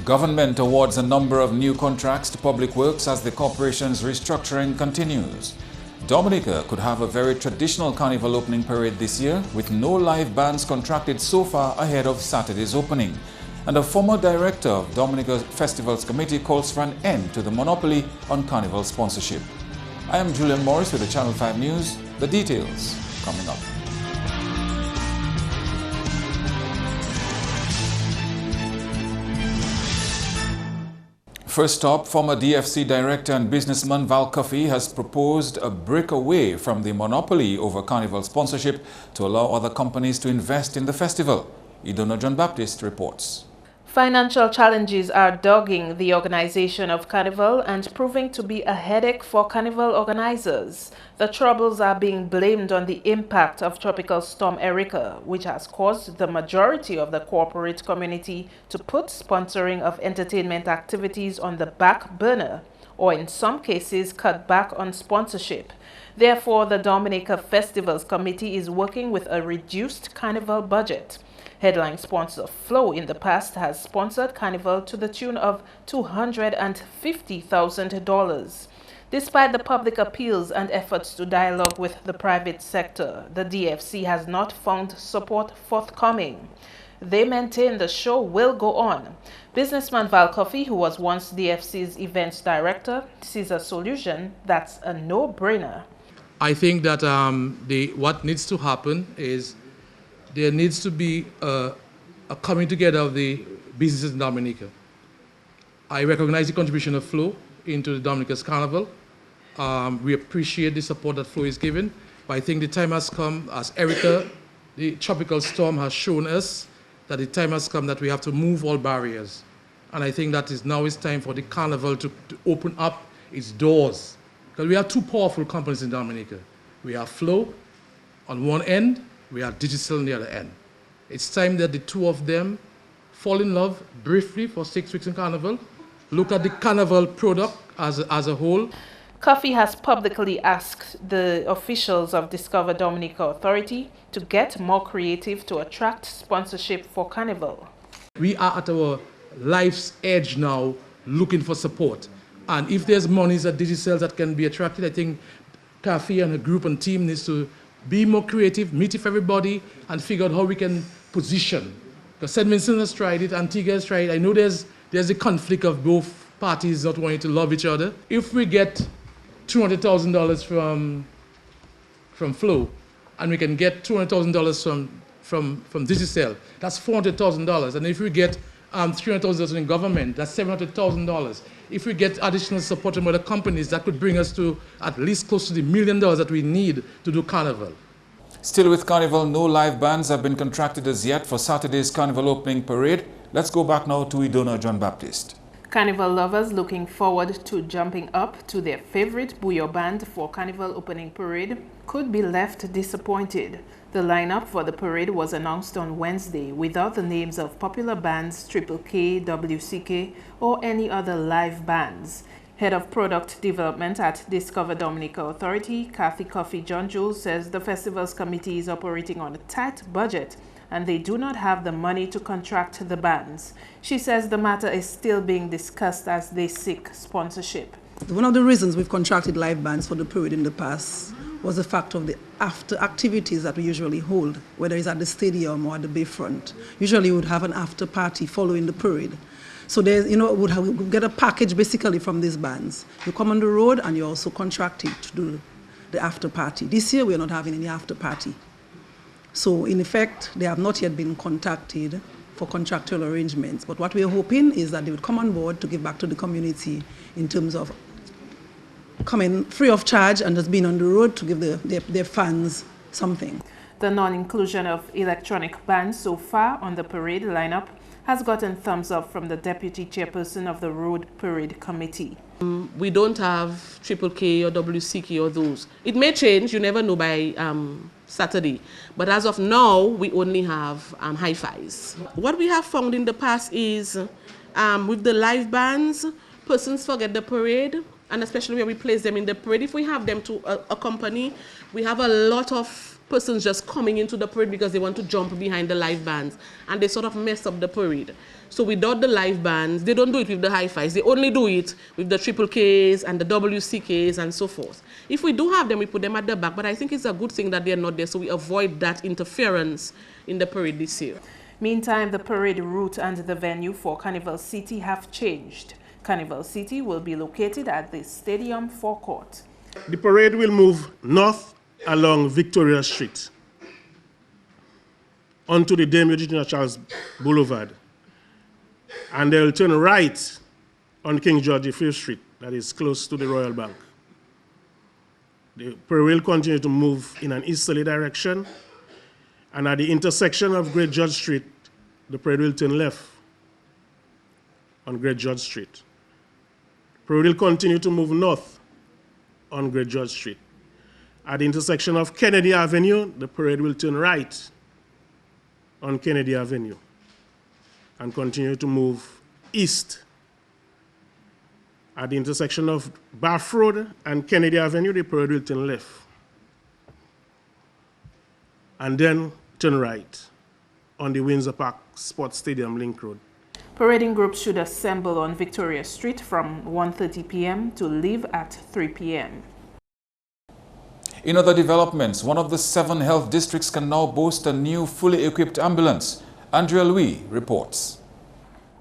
Government awards a number of new contracts to public works as the corporation's restructuring continues. Dominica could have a very traditional Carnival opening parade this year, with no live bands contracted so far ahead of Saturday's opening. And a former director of Dominica Festivals Committee calls for an end to the monopoly on Carnival sponsorship. I am Julian Morris with the Channel 5 News. The details coming up. First up, former DFC director and businessman Val Coffey has proposed a break away from the monopoly over Carnival sponsorship to allow other companies to invest in the festival. Idona John-Baptiste reports. Financial challenges are dogging the organization of Carnival and proving to be a headache for Carnival organizers. The troubles are being blamed on the impact of Tropical Storm Erika, which has caused the majority of the corporate community to put sponsoring of entertainment activities on the back burner, or in some cases cut back on sponsorship. Therefore, the Dominica Festivals Committee is working with a reduced Carnival budget. Headline sponsor Flow in the past has sponsored Carnival to the tune of $250,000. Despite the public appeals and efforts to dialogue with the private sector, the DFC has not found support forthcoming. They maintain the show will go on. Businessman Val Coffey, who was once DFC's events director, sees a solution that's a no-brainer. I think that what needs to happen is there needs to be a coming together of the businesses in Dominica. I recognize the contribution of Flo into the Dominica's Carnival. We appreciate the support that Flo is giving, but I think the time has come, as Erika, the tropical storm, has shown us, that the time has come that we have to move all barriers. And I think that now it's time for the Carnival to open up its doors. Because we have two powerful companies in Dominica. We have Flo on one end, we have Digital on the other end. It's time that the two of them fall in love briefly for 6 weeks in Carnival, look at the Carnival product as a whole. Coffey has publicly asked the officials of Discover Dominica Authority to get more creative to attract sponsorship for Carnival. We are at our life's edge now, looking for support. And if there's monies at Digital that can be attracted, I think Coffey and her group and team needs to be more creative, meet with everybody, and figure out how we can position. Because St. Vincent has tried it, Antigua has tried it. I know there's a conflict of both parties not wanting to love each other. If we get $200,000 from Flo, and we can get $200,000 from Digicel, that's $400,000. And if we get $300,000 in government, that's $700,000. If we get additional support from other companies, that could bring us to at least close to the $1 million that we need to do Carnival. Still with Carnival, no live bands have been contracted as yet for Saturday's Carnival opening parade. Let's go back now to Idona John-Baptiste. Carnival lovers looking forward to jumping up to their favorite Bouillon band for Carnival opening parade could be left disappointed. The lineup for the parade was announced on Wednesday without the names of popular bands Triple K, WCK, or any other live bands. Head of Product Development at Discover Dominica Authority, Kathy Coffey John Jules, says the festival's committee is operating on a tight budget and they do not have the money to contract the bands. She says the matter is still being discussed as they seek sponsorship. One of the reasons we've contracted live bands for the parade in the past was the fact of the after activities that we usually hold, whether it's at the stadium or at the bayfront. Usually we would have an after party following the parade. So there's, we would get a package basically from these bands. You come on the road and you're also contracted to do the after party. This year we're not having any after party. So in effect, they have not yet been contacted for contractual arrangements. But what we're hoping is that they would come on board to give back to the community in terms of coming free of charge and just being on the road to give their fans something. The non-inclusion of electronic bands so far on the parade lineup has gotten thumbs up from the deputy chairperson of the Road Parade Committee. We don't have Triple K or WCK or those. It may change, you never know by Saturday. But as of now, we only have hi-fis. What we have found in the past is with the live bands, persons forget the parade, and especially when we place them in the parade, if we have them to accompany, we have a lot of persons just coming into the parade because they want to jump behind the live bands, and they sort of mess up the parade. So without the live bands, they don't do it with the hi-fis. They only do it with the triple Ks and the WCKs and so forth. If we do have them, we put them at the back, but I think it's a good thing that they're not there, so we avoid that interference in the parade this year. Meantime, the parade route and the venue for Carnival City have changed. Carnival City will be located at the stadium forecourt. The parade will move north along Victoria Street onto the Dame Eugenia Charles Boulevard, and they'll turn right on King George V Street, that is close to the Royal Bank. The parade will continue to move in an easterly direction, and at the intersection of Great George Street, the parade will turn left on Great George Street. The parade will continue to move north on Great George Street. At the intersection of Kennedy Avenue, the parade will turn right on Kennedy Avenue and continue to move east. At the intersection of Bath Road and Kennedy Avenue, the parade will turn left and then turn right on the Windsor Park Sports Stadium Link Road. Parading groups should assemble on Victoria Street from 1:30 p.m. to leave at 3 p.m. In other developments, one of the 7 health districts can now boast a new fully equipped ambulance. Andrea Louis reports.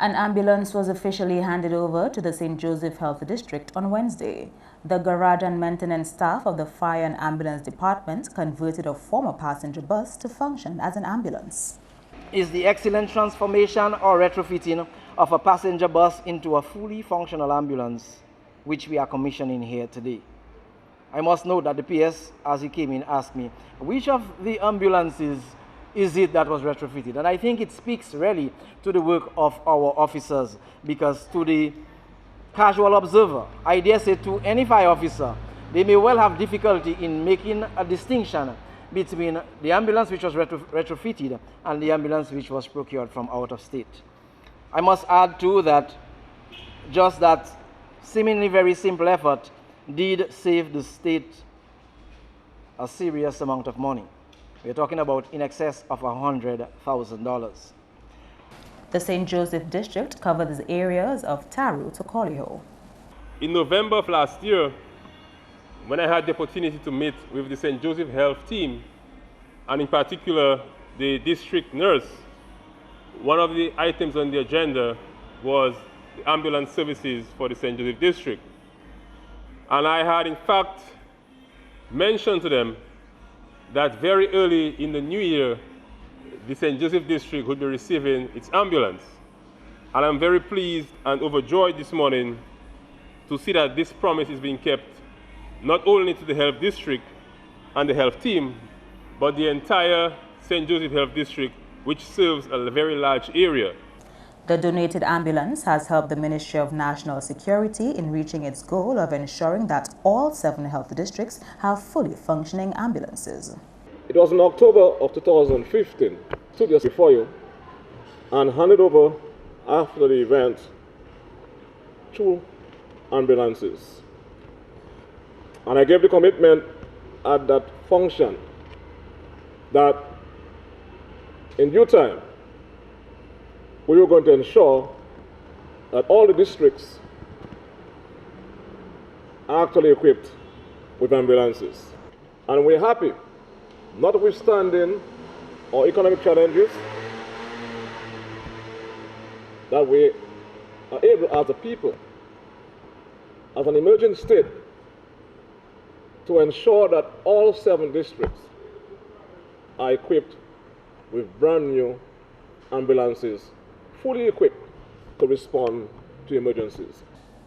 An ambulance was officially handed over to the St. Joseph Health District on Wednesday. The garage and maintenance staff of the Fire and Ambulance Department converted a former passenger bus to function as an ambulance. Is the excellent transformation or retrofitting of a passenger bus into a fully functional ambulance, which we are commissioning here today. I must note that the PS, as he came in, asked me, which of the ambulances is it that was retrofitted? And I think it speaks really to the work of our officers, because to the casual observer, I dare say to any fire officer, they may well have difficulty in making a distinction between the ambulance which was retrofitted and the ambulance which was procured from out of state. I must add too that just that seemingly very simple effort did save the state a serious amount of money. We're talking about in excess of $100,000. The St. Joseph District covers areas of Taru to Coliho. In November of last year, when I had the opportunity to meet with the St. Joseph Health team, and in particular the district nurse, one of the items on the agenda was the ambulance services for the St. Joseph District. And I had in fact mentioned to them that very early in the new year, the St. Joseph District would be receiving its ambulance. And I'm very pleased and overjoyed this morning to see that this promise is being kept not only to the health district and the health team, but the entire St. Joseph Health District, which serves a very large area. The donated ambulance has helped the Ministry of National Security in reaching its goal of ensuring that all 7 health districts have fully functioning ambulances. It was in October of 2015, 2 years before you, and handed over after the event 2 ambulances. And I gave the commitment at that function that in due time, we were going to ensure that all the districts are actually equipped with ambulances. And we're happy, notwithstanding our economic challenges, that we are able as a people, as an emerging state, to ensure that all 7 districts are equipped with brand new ambulances, fully equipped to respond to emergencies.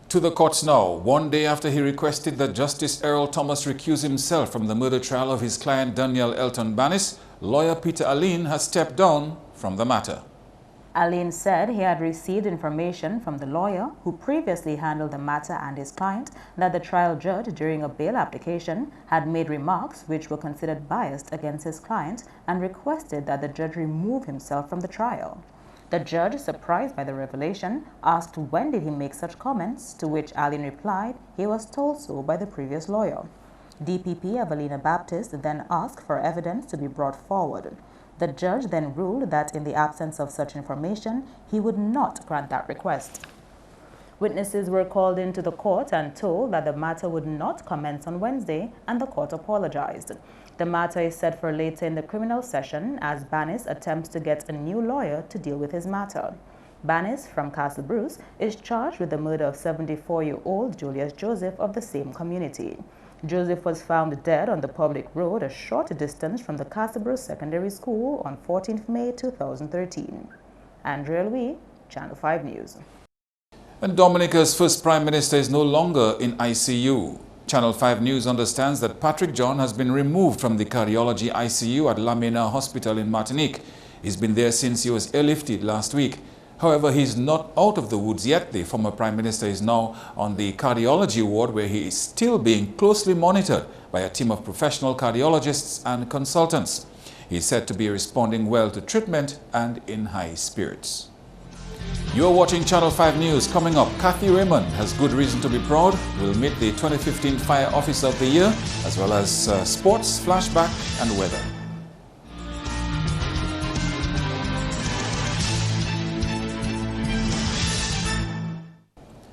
To the courts now, one day after he requested that Justice Errol Thomas recuse himself from the murder trial of his client Daniel Elton Bannis, lawyer Peter Aline has stepped down from the matter. Aline said he had received information from the lawyer who previously handled the matter and his client that the trial judge during a bail application had made remarks which were considered biased against his client and requested that the judge remove himself from the trial. The judge, surprised by the revelation, asked when did he make such comments, to which Aline replied he was told so by the previous lawyer. DPP Evelina Baptist then asked for evidence to be brought forward. The judge then ruled that in the absence of such information, he would not grant that request. Witnesses were called into the court and told that the matter would not commence on Wednesday, and the court apologized. The matter is set for later in the criminal session as Banis attempts to get a new lawyer to deal with his matter. Banis from Castle Bruce is charged with the murder of 74-year-old Julius Joseph of the same community. Joseph was found dead on the public road a short distance from the Castle Bruce Secondary School on 14th May 2013. Andrea Louis, Channel 5 News. And Dominica's first Prime Minister is no longer in ICU. Channel 5 News understands that Patrick John has been removed from the cardiology ICU at La Mena Hospital in Martinique. He's been there since he was airlifted last week. However, he's not out of the woods yet. The former Prime Minister is now on the cardiology ward where he is still being closely monitored by a team of professional cardiologists and consultants. He is said to be responding well to treatment and in high spirits. You're watching Channel 5 News. Coming up, Kathy Raymond has good reason to be proud. We'll meet the 2015 Fire Officer of the Year, as well as sports, flashback and weather.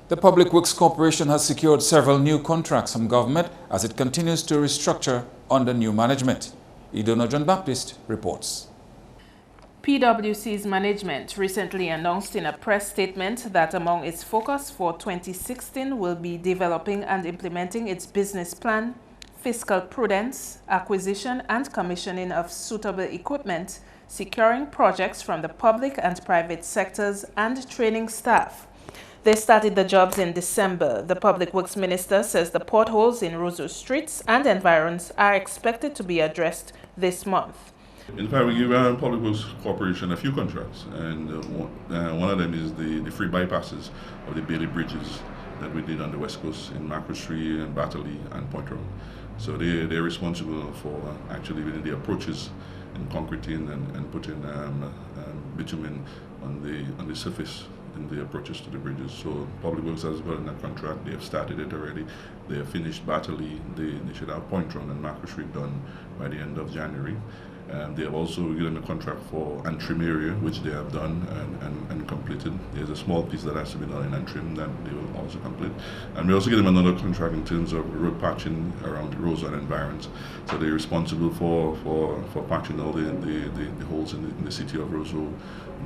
The Public Works Corporation has secured several new contracts from government as it continues to restructure under new management. Idona John-Baptist reports. PwC's management recently announced in a press statement that among its focus for 2016 will be developing and implementing its business plan, fiscal prudence, acquisition and commissioning of suitable equipment, securing projects from the public and private sectors, and training staff. They started the jobs in December. The Public Works Minister says the potholes in Roseau streets and environs are expected to be addressed this month. In fact, we give Public Works Corporation a few contracts, and one of them is the free bypasses of the Bailey bridges that we did on the West Coast in Marquis and Battley and Point Road. So they're responsible for actually doing the approaches and concreting and putting bitumen on the surface in the approaches to the bridges. So Public Works has gotten a contract. They have started it already. They have finished Battley. They should have Point Run and Marquis Street done by the end of January. They have also given a contract for Antrim area, which they have done and completed. There's a small piece that has to be done in Antrim that they will also complete. And we also give them another contract in terms of road patching around the Roseau and environs. So they're responsible for patching all the holes in the city of Roseau,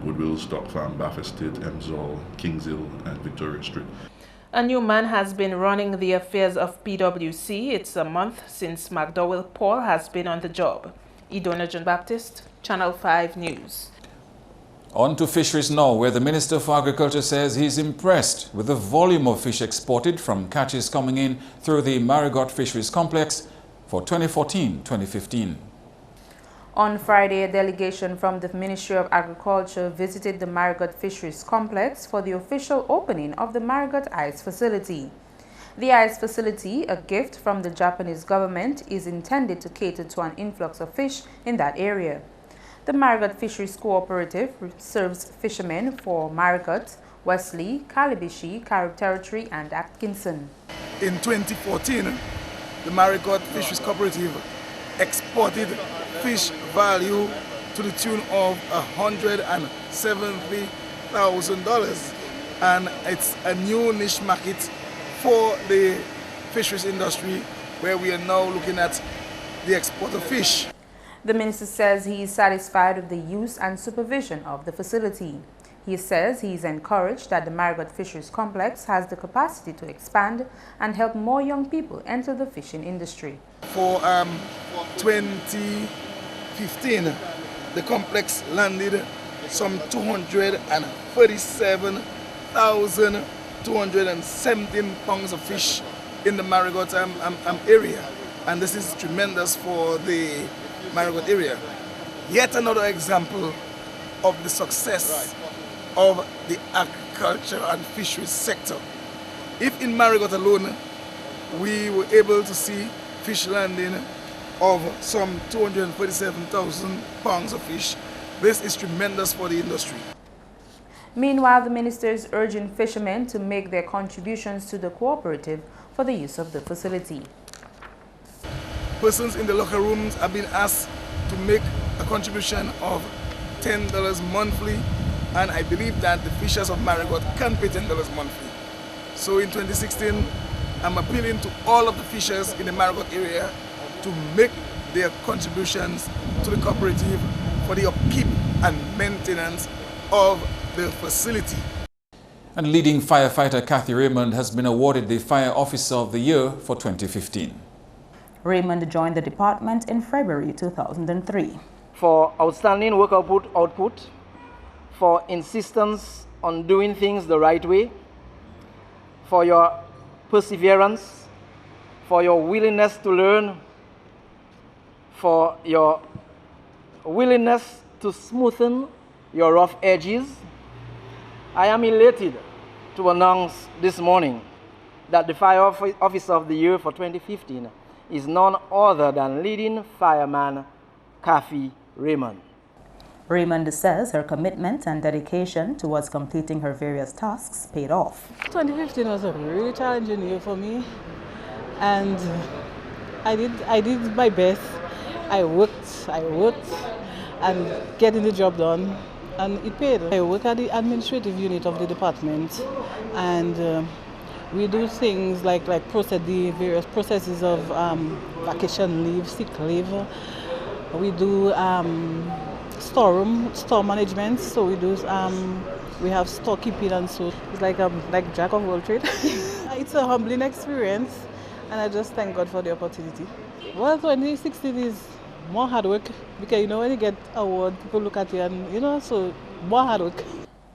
Goodwill, Stock Farm, Bath Estate, Emsall, Kings Hill, and Victoria Street. A new man has been running the affairs of PwC. It's a month since McDowell Paul has been on the job. Idona John-Baptist, Channel 5 News. On to fisheries now, where the Minister for Agriculture says he's impressed with the volume of fish exported from catches coming in through the Marigot Fisheries Complex for 2014-2015. On Friday, a delegation from the Ministry of Agriculture visited the Marigot Fisheries Complex for the official opening of the Marigot Ice Facility. The ice facility, a gift from the Japanese government, is intended to cater to an influx of fish in that area. The Marigot Fisheries Cooperative serves fishermen for Marigot, Wesley, Calibishi, Carib Territory, and Atkinson. In 2014, the Marigot Fisheries Cooperative exported fish value to the tune of $170,000, and it's a new niche market for the fisheries industry, where we are now looking at the export of fish. The minister says he is satisfied with the use and supervision of the facility. He says he is encouraged that the Marigot Fisheries Complex has the capacity to expand and help more young people enter the fishing industry. For 2015, the complex landed some 237,217 pounds of fish in the Marigot area, and this is tremendous for the Marigot area. Yet another example of the success of the agriculture and fisheries sector. If in Marigot alone we were able to see fish landing of some 247,000 pounds of fish, this is tremendous for the industry. Meanwhile, the minister is urging fishermen to make their contributions to the cooperative for the use of the facility. Persons in the locker rooms have been asked to make a contribution of $10 monthly, and I believe that the fishers of Marigot can pay $10 monthly. So in 2016, I'm appealing to all of the fishers in the Marigot area to make their contributions to the cooperative for the upkeep and maintenance of the facility. And leading firefighter Kathy Raymond has been awarded the Fire Officer of the Year for 2015. Raymond joined the department in February 2003. For outstanding work output, for insistence on doing things the right way, for your perseverance, for your willingness to learn, for your willingness to smoothen your rough edges. I am elated to announce this morning that the Fire Officer of the Year for 2015 is none other than leading fireman Kathy Raymond. Raymond says her commitment and dedication towards completing her various tasks paid off. 2015 was a really challenging year for me, and I did my best. I worked, and getting the job done, and it paid. I work at the administrative unit of the department, and we do things like process the various processes of vacation leave, sick leave. We do store management, so we do we have storekeeping, and so it's like jack of all trades. It's a humbling experience, and I just thank God for the opportunity. Well, 2016 is more hard work, because when you get award, people look at you and so more hard work.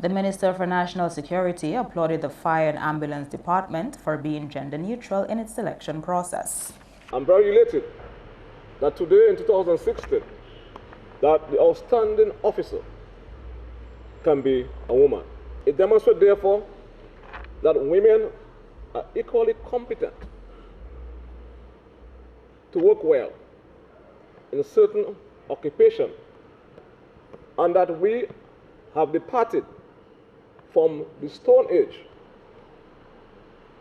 The Minister for National Security applauded the Fire and Ambulance Department for being gender neutral in its selection process. I'm very elated that today in 2016 that the outstanding officer can be a woman. It demonstrates therefore that women are equally competent to work well in a certain occupation, and that we have departed from the Stone Age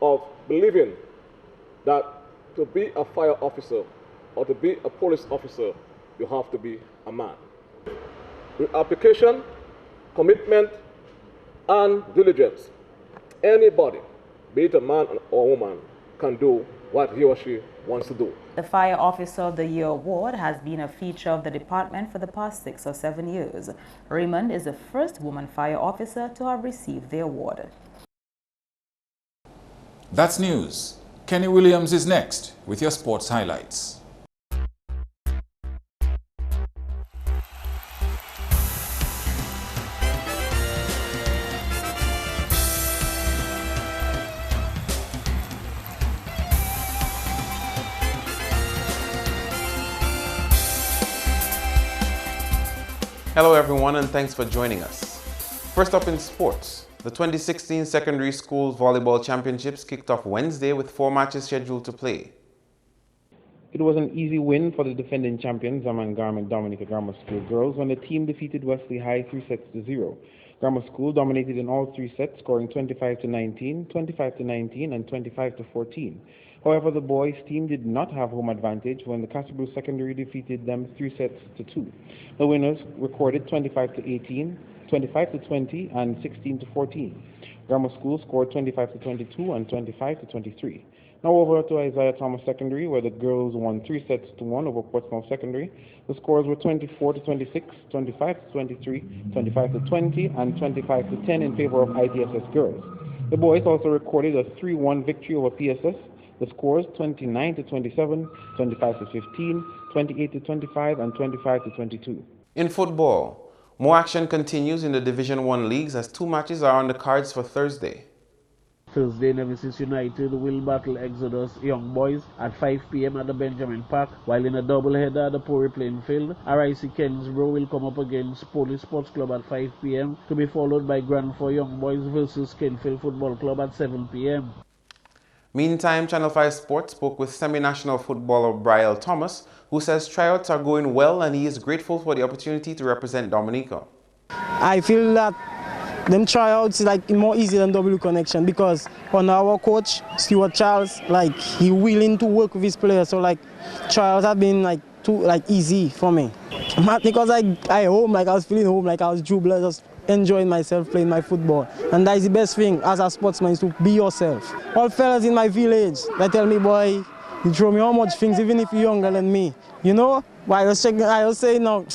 of believing that to be a fire officer or to be a police officer, you have to be a man. With application, commitment, and diligence, anybody, be it a man or a woman, can do what he or she wants to do. The Fire Officer of the Year award has been a feature of the department for the past 6 or 7 years. Raymond is the first woman fire officer to have received the award. That's news. Kenny Williams is next with your sports highlights. Hello everyone, and thanks for joining us. First up in sports, the 2016 Secondary Schools Volleyball Championships kicked off Wednesday with 4 matches scheduled to play. It was an easy win for the defending champions Zaman Dominica Grammar School girls when the team defeated Wesley High 3-0. Grammar School dominated in all 3 sets, scoring 25-19, 25-19, and 25-14. However, the boys' team did not have home advantage when the Casablanca Secondary defeated them 3-2. The winners recorded 25-18, 25-20, and 16-14. Grammar School scored 25-22 and 25-23. Now over to Isaiah Thomas Secondary, where the girls won 3-1 over Portsmouth Secondary. The scores were 24-26, 25-23, 25-20, and 25-10 in favor of ITSS girls. The boys also recorded a 3-1 victory over PSS. The scores 29-27, 25-15, 28-25, and 25-22. In football, more action continues in the Division 1 leagues as 2 matches are on the cards for Thursday. Thursday, Nemesis United will battle Exodus Young Boys at 5 p.m. at the Benjamin Park, while in a doubleheader at the Pori Plainfield, RIC Kensborough will come up against Police Sports Club at 5 p.m. to be followed by Grandford Young Boys versus Kenfield Football Club at 7 p.m. Meantime, Channel 5 Sports spoke with semi-national footballer Brian Thomas, who says tryouts are going well and he is grateful for the opportunity to represent Dominica. I feel that them tryouts like more easy than W Connection because on our coach, Stuart Charles, like he willing to work with his players. So like trials have been like too easy for me. Because I home, like I was feeling home, like I was jubilant, just enjoying myself playing my football. And that is the best thing as a sportsman is to be yourself. All fellas in my village, they tell me, boy, you throw me how much things even if you're younger than me. You know? But I was saying now,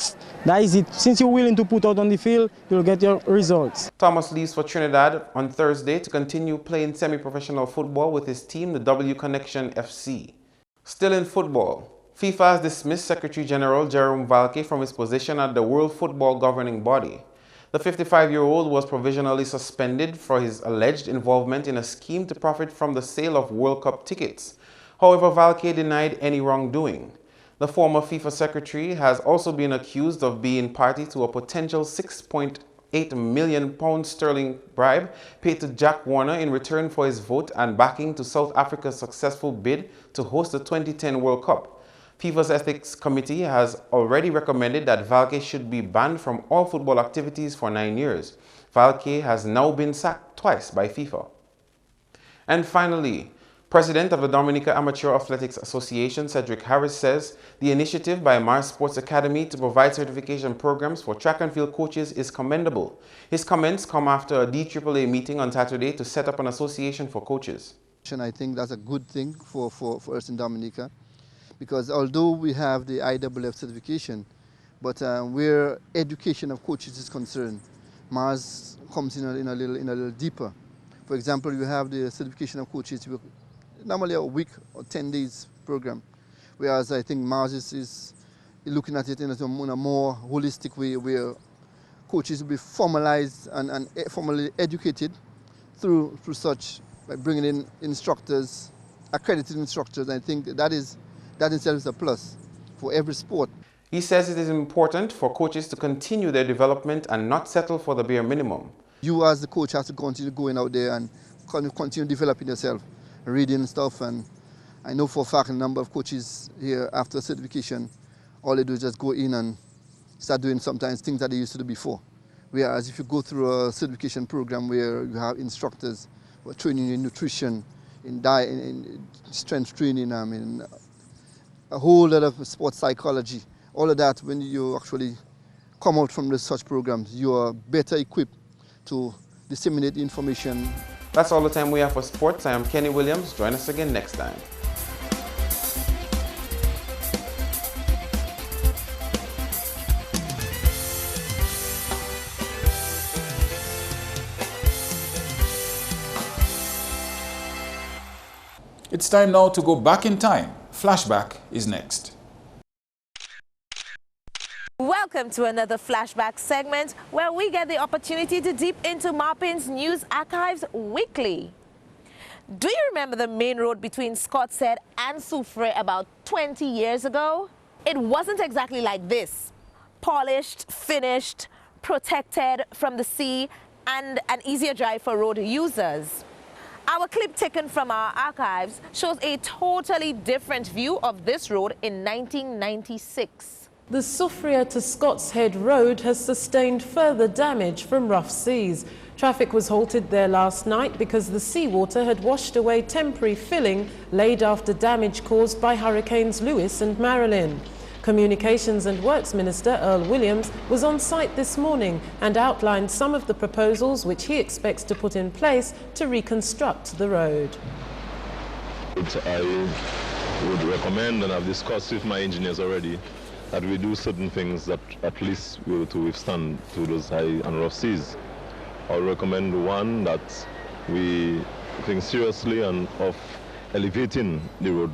that is it. Since you're willing to put out on the field, you'll get your results. Thomas leaves for Trinidad on Thursday to continue playing semi-professional football with his team, the W Connection FC. Still in football, FIFA has dismissed Secretary General Jerome Valcke from his position at the World Football Governing Body. The 55-year-old was provisionally suspended for his alleged involvement in a scheme to profit from the sale of World Cup tickets. However, Valcke denied any wrongdoing. The former FIFA secretary has also been accused of being party to a potential £6.8 million bribe paid to Jack Warner in return for his vote and backing to South Africa's successful bid to host the 2010 World Cup. FIFA's Ethics Committee has already recommended that Valcke should be banned from all football activities for 9 years. Valcke has now been sacked twice by FIFA. And finally, President of the Dominica Amateur Athletics Association, Cedric Harris, says the initiative by Mars Sports Academy to provide certification programs for track and field coaches is commendable. His comments come after a DAAA meeting on Saturday to set up an association for coaches. I think that's a good thing for us in Dominica, because although we have the IAAF certification, but where education of coaches is concerned, Mars comes in a little deeper. For example, you have the certification of coaches, normally a week or 10 days program, whereas I think Mars is looking at it in a more holistic way, where coaches will be formalized and formally educated through such, by bringing in instructors, accredited instructors. I think that itself is a plus for every sport. He says it is important for coaches to continue their development and not settle for the bare minimum. You as the coach have to continue going out there and continue developing yourself, reading stuff. And I know for a fact a number of coaches here after certification, all they do is just go in and start doing sometimes things that they used to do before. Whereas if you go through a certification program where you have instructors who are training in nutrition, in diet, in strength training, in a whole lot of sports psychology, all of that, when you actually come out from such programs, you are better equipped to disseminate the information. That's all the time we have for sports. I am Kenny Williams. Join us again next time. It's time now to go back in time. Flashback is next. Welcome to another flashback segment where we get the opportunity to deep into Marpin's news archives weekly. Do you remember the main road between Scott's Head and Soufriere about 20 years ago? It wasn't exactly like this. Polished, finished, protected from the sea, and an easier drive for road users. Our clip taken from our archives shows a totally different view of this road in 1996. The Soufriere to Scott's Head road has sustained further damage from rough seas. Traffic was halted there last night because the seawater had washed away temporary filling laid after damage caused by Hurricanes Lewis and Marilyn. Communications and Works Minister Earl Williams was on site this morning and outlined some of the proposals which he expects to put in place to reconstruct the road. I would recommend, and I've discussed with my engineers already, that we do certain things that at least will to withstand to those high and rough seas. I'll recommend one, that we think seriously of elevating the road.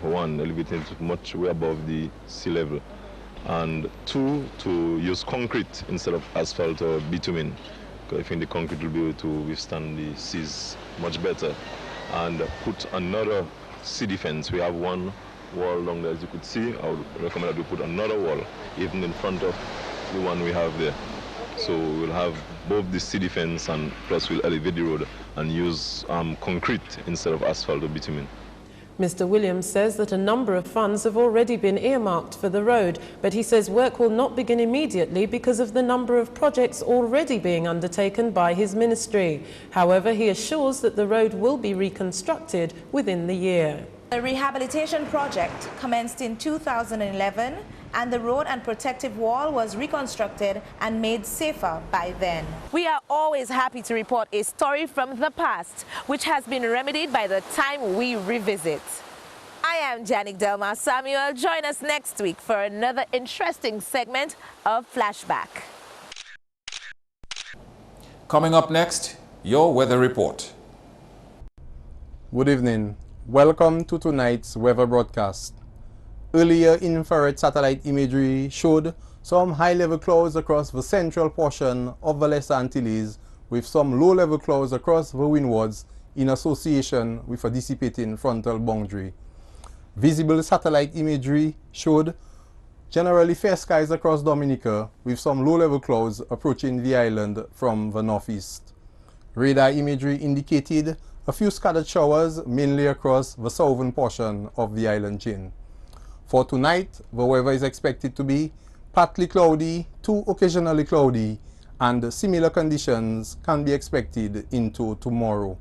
For one, elevating it much way above the sea level. And two, to use concrete instead of asphalt or bitumen. Because I think the concrete will be able to withstand the seas much better. And put another sea defense. We have one wall along there, as you could see. I would recommend that we put another wall, even in front of the one we have there. So we'll have both the sea defense and plus we'll elevate the road and use concrete instead of asphalt or bitumen. Mr. Williams says that a number of funds have already been earmarked for the road, but he says work will not begin immediately because of the number of projects already being undertaken by his ministry. However, he assures that the road will be reconstructed within the year. The rehabilitation project commenced in 2011 and the road and protective wall was reconstructed and made safer by then. We are always happy to report a story from the past, which has been remedied by the time we revisit. I am Janik Delma Samuel. Join us next week for another interesting segment of Flashback. Coming up next, your weather report. Good evening. Welcome to tonight's weather broadcast. Earlier infrared satellite imagery showed some high-level clouds across the central portion of the Lesser Antilles with some low-level clouds across the windwards in association with a dissipating frontal boundary. Visible satellite imagery showed generally fair skies across Dominica with some low-level clouds approaching the island from the northeast. Radar imagery indicated a few scattered showers mainly across the southern portion of the island chain. For tonight, the weather is expected to be partly cloudy to occasionally cloudy, and similar conditions can be expected into tomorrow.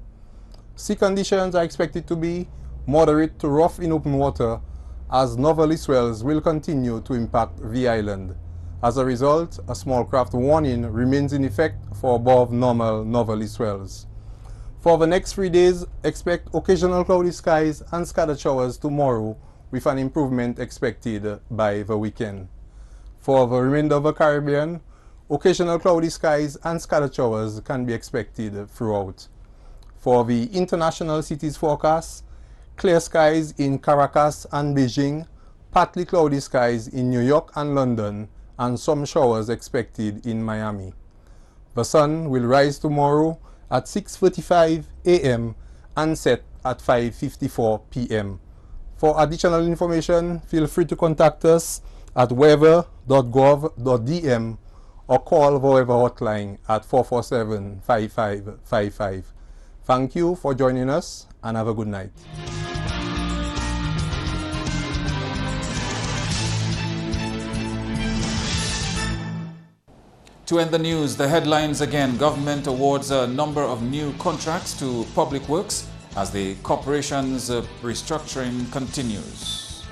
Sea conditions are expected to be moderate to rough in open water as northerly swells will continue to impact the island. As a result, a small craft warning remains in effect for above normal northerly swells. For the next 3 days, expect occasional cloudy skies and scattered showers tomorrow, with an improvement expected by the weekend. For the remainder of the Caribbean, occasional cloudy skies and scattered showers can be expected throughout. For the international cities forecast, clear skies in Caracas and Beijing, partly cloudy skies in New York and London, and some showers expected in Miami. The sun will rise tomorrow at 6:45 a.m. and set at 5:54 p.m. For additional information, feel free to contact us at weather.gov.dm or call the weather hotline at 447-5555. Thank you for joining us and have a good night. To end the news, the headlines again. Government awards a number of new contracts to public works as the corporation's restructuring continues.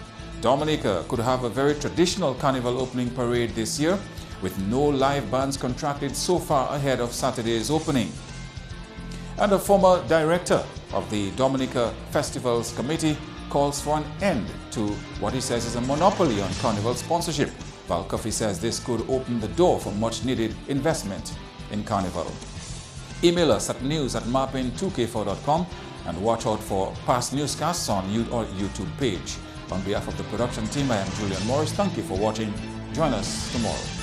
Dominica could have a very traditional Carnival opening parade this year, with no live bands contracted so far ahead of Saturday's opening. And a former director of the Dominica Festivals Committee calls for an end to what he says is a monopoly on Carnival sponsorship. Val Cuffey says this could open the door for much-needed investment in Carnival. Email us at news@MarpinNewsJan13th2k16 and watch out for past newscasts on our YouTube page. On behalf of the production team, I am Julian Morris. Thank you for watching. Join us tomorrow.